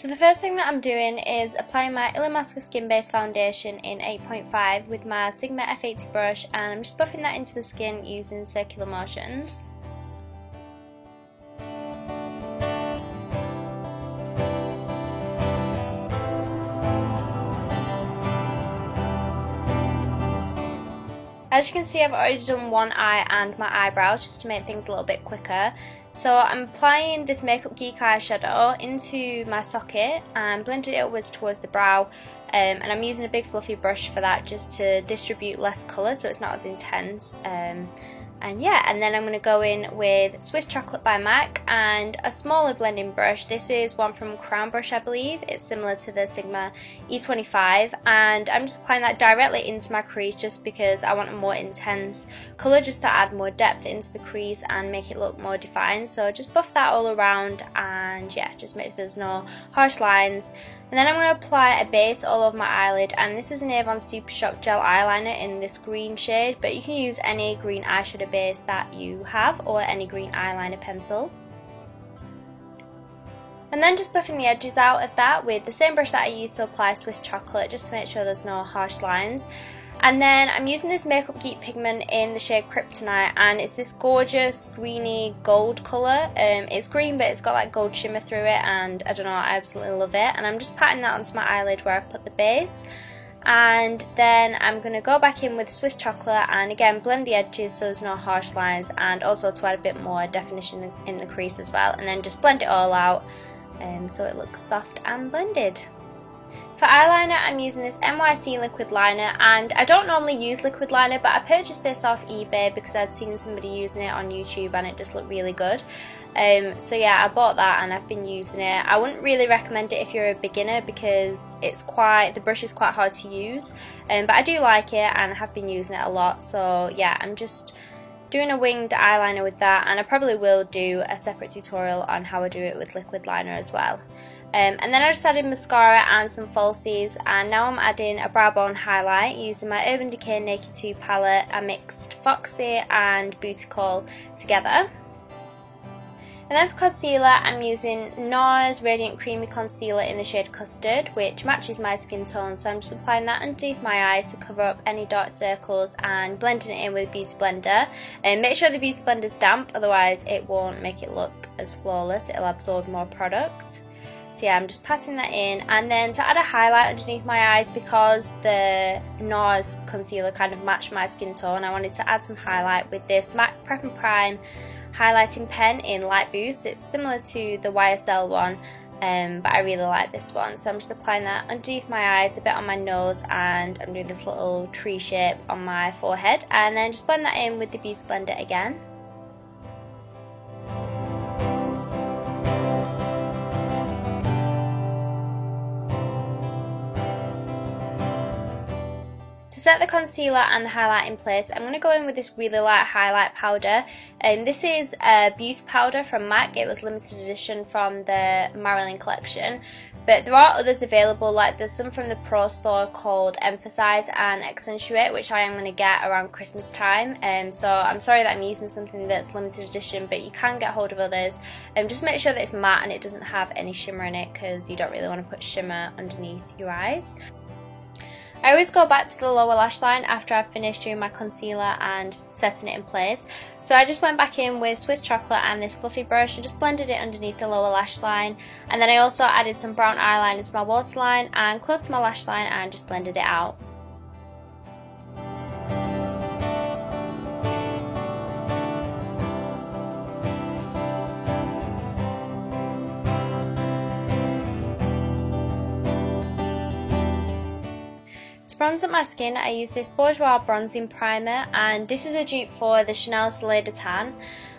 So the first thing that I'm doing is applying my Illamasqua Skin Based Foundation in 8.5 with my Sigma F80 brush, and I'm just buffing that into the skin using circular motions. As you can see, I've already done one eye and my eyebrows just to make things a little bit quicker. So I'm applying this Makeup Geek eyeshadow into my socket and blending it upwards towards the brow, and I'm using a big fluffy brush for that just to distribute less colour so it's not as intense. And then I'm going to go in with Swiss Chocolate by MAC and a smaller blending brush. This is one from Crown Brush, I believe. It's similar to the Sigma E25, and I'm just applying that directly into my crease just because I want a more intense colour, just to add more depth into the crease and make it look more defined. So just buff that all around, and yeah, just make sure there's no harsh lines. And then I'm going to apply a base all over my eyelid, and this is an Avon Super Shock Gel Eyeliner in this green shade, but you can use any green eyeshadow base that you have or any green eyeliner pencil. And then just buffing the edges out of that with the same brush that I used to apply Swiss Chocolate, just to make sure there's no harsh lines. And then I'm using this Makeup Geek pigment in the shade Kryptonite, and it's this gorgeous greeny gold colour. It's green but it's got like gold shimmer through it, and I don't know, I absolutely love it. And I'm just patting that onto my eyelid where I've put the base. And then I'm going to go back in with Swiss Chocolate and again blend the edges so there's no harsh lines, and also to add a bit more definition in the crease as well. And then just blend it all out so it looks soft and blended. For eyeliner, I'm using this NYC liquid liner, and I don't normally use liquid liner, but I purchased this off eBay because I'd seen somebody using it on YouTube and it just looked really good. So yeah, I bought that and I've been using it. I wouldn't really recommend it if you're a beginner because the brush is quite hard to use, but I do like it and I have been using it a lot. So yeah, I'm just doing a winged eyeliner with that, and I probably will do a separate tutorial on how I do it with liquid liner as well. And then I just added mascara and some falsies, and now I'm adding a brow bone highlight using my Urban Decay Naked 2 palette. I mixed Foxy and Booty Call together. And then for concealer, I'm using NARS Radiant Creamy Concealer in the shade Custard, which matches my skin tone, so I'm just applying that underneath my eyes to cover up any dark circles and blending it in with Beauty Blender. And make sure the Beauty Blender is damp, otherwise it won't make it look as flawless, it'll absorb more product. So yeah, I'm just patting that in, and then to add a highlight underneath my eyes, because the NARS concealer kind of matched my skin tone, I wanted to add some highlight with this MAC Prep and Prime highlighting pen in Light Boost. It's similar to the YSL one, but I really like this one. So I'm just applying that underneath my eyes, a bit on my nose, and I'm doing this little tree shape on my forehead, and then just blend that in with the Beauty Blender again. To set the concealer and the highlight in place, I'm going to go in with this really light highlight powder. This is a beauty powder from MAC. It was limited edition from the Marilyn collection, but there are others available. Like there's some from the Pro Store called Emphasize and Accentuate, which I am going to get around Christmas time. So I'm sorry that I'm using something that's limited edition, but you can get hold of others. Just make sure that it's matte and it doesn't have any shimmer in it, because you don't really want to put shimmer underneath your eyes. I always go back to the lower lash line after I've finished doing my concealer and setting it in place. So I just went back in with Swiss Chocolate and this fluffy brush and just blended it underneath the lower lash line. And then I also added some brown eyeliner to my waterline and close to my lash line and just blended it out. To bronze up my skin, I use this Bourjois bronzing primer, and this is a dupe for the Chanel Soleil de Tan,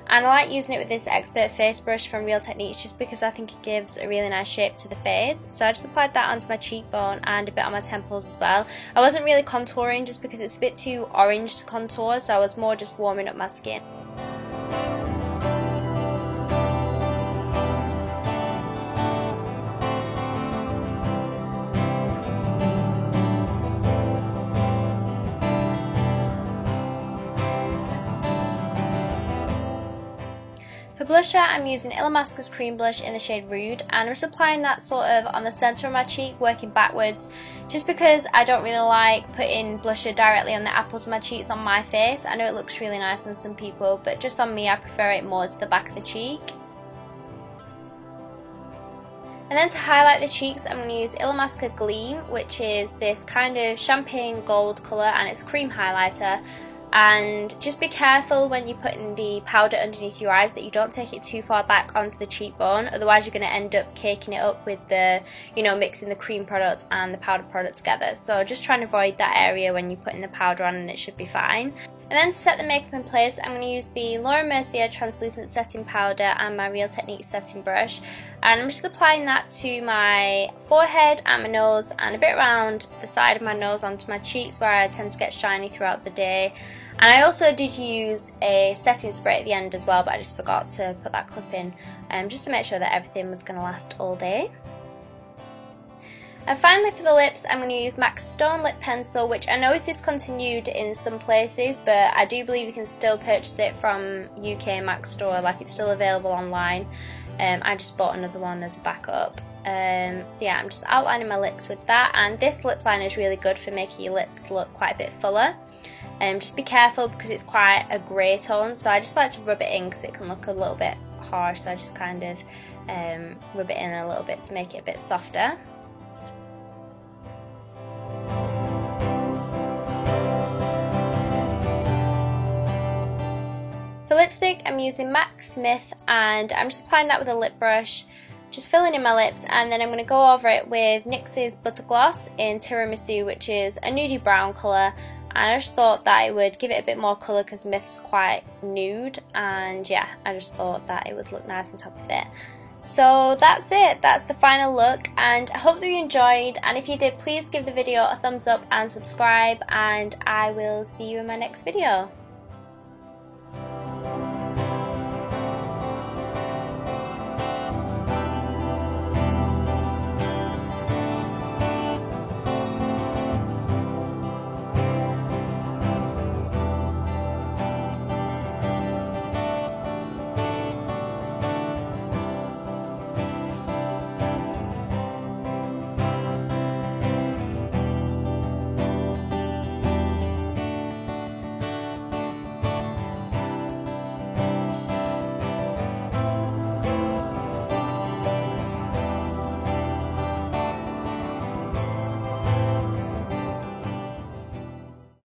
and I like using it with this Expert face brush from Real Techniques just because I think it gives a really nice shape to the face. So I just applied that onto my cheekbone and a bit on my temples as well. I wasn't really contouring just because it's a bit too orange to contour, so I was more just warming up my skin. For For blusher, I'm using Illamasqua's Cream Blush in the shade Rude, and I'm just applying that sort of on the centre of my cheek, working backwards, just because I don't really like putting blusher directly on the apples of my cheeks on my face. I know it looks really nice on some people, but just on me I prefer it more to the back of the cheek. And then to highlight the cheeks, I'm going to use Illamasqua Gleam, which is this kind of champagne gold colour, and it's a cream highlighter. And just be careful when you're putting the powder underneath your eyes that you don't take it too far back onto the cheekbone, otherwise you're going to end up caking it up with the, mixing the cream product and the powder product together. So just try and avoid that area when you're putting the powder on, and it should be fine. And then to set the makeup in place, I'm going to use the Laura Mercier Translucent Setting Powder and my Real Techniques setting brush. And I'm just applying that to my forehead and my nose and a bit around the side of my nose onto my cheeks where I tend to get shiny throughout the day. And I also did use a setting spray at the end as well, but I just forgot to put that clip in just to make sure that everything was going to last all day. And finally for the lips, I'm going to use MAC's Stone Lip Pencil, which I know is discontinued in some places, but I do believe you can still purchase it from UK MAC store, like it's still available online. I just bought another one as a backup. So yeah, I'm just outlining my lips with that, and this lip liner is really good for making your lips look quite a bit fuller. Just be careful because it's quite a grey tone, so I just like to rub it in because it can look a little bit harsh, so I just kind of rub it in a little bit to make it a bit softer. For lipstick, I'm using MAC Smith, and I'm just applying that with a lip brush, just filling in my lips, and then I'm going to go over it with NYX's Butter Gloss in Tiramisu, which is a nudie brown colour. And I just thought that it would give it a bit more colour because Smith's quite nude, and yeah, I just thought that it would look nice on top of it. So that's it, that's the final look, and I hope that you enjoyed, and if you did, please give the video a thumbs up and subscribe, and I will see you in my next video.